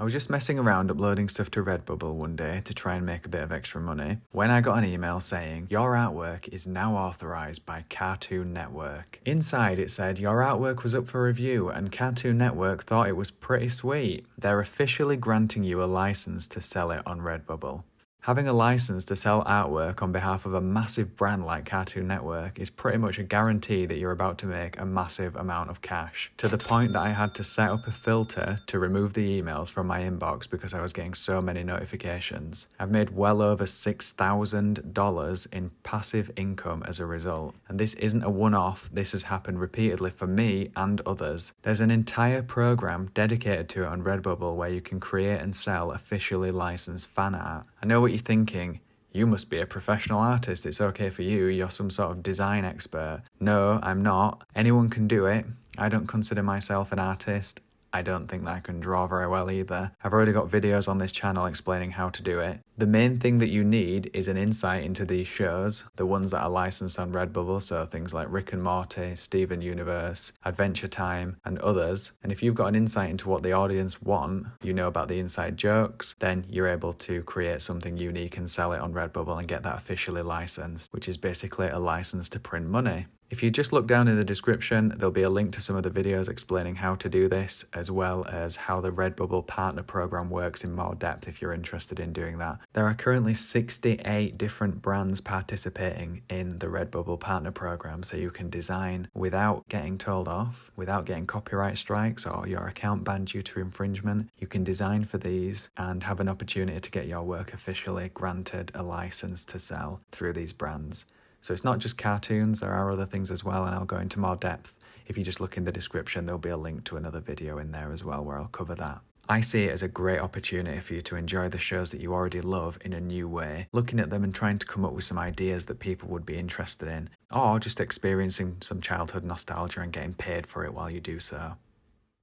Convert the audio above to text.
I was just messing around uploading stuff to Redbubble one day to try and make a bit of extra money when I got an email saying, "Your artwork is now authorized by Cartoon Network." Inside it said your artwork was up for review and Cartoon Network thought it was pretty sweet. They're officially granting you a license to sell it on Redbubble. Having a license to sell artwork on behalf of a massive brand like Cartoon Network is pretty much a guarantee that you're about to make a massive amount of cash, to the point that I had to set up a filter to remove the emails from my inbox because I was getting so many notifications. I've made well over $6,000 in passive income as a result. And this isn't a one-off, this has happened repeatedly for me and others. There's an entire program dedicated to it on Redbubble where you can create and sell officially licensed fan art. I know what you're thinking. You must be a professional artist. It's okay for you. You're some sort of design expert. No, I'm not. Anyone can do it. I don't consider myself an artist. I don't think that I can draw very well either. I've already got videos on this channel explaining how to do it. The main thing that you need is an insight into these shows, the ones that are licensed on Redbubble, so things like Rick and Morty, Steven Universe, Adventure Time, and others. And if you've got an insight into what the audience want, you know about the inside jokes, then you're able to create something unique and sell it on Redbubble and get that officially licensed, which is basically a license to print money. If you just look down in the description, there'll be a link to some of the videos explaining how to do this, as well as how the Redbubble partner program works in more depth if you're interested in doing that. There are currently 68 different brands participating in the Redbubble partner program, so you can design without getting told off, without getting copyright strikes or your account banned due to infringement. You can design for these and have an opportunity to get your work officially granted a license to sell through these brands. So it's not just cartoons, there are other things as well, and I'll go into more depth. If you just look in the description, there'll be a link to another video in there as well where I'll cover that. I see it as a great opportunity for you to enjoy the shows that you already love in a new way, looking at them and trying to come up with some ideas that people would be interested in, or just experiencing some childhood nostalgia and getting paid for it while you do so.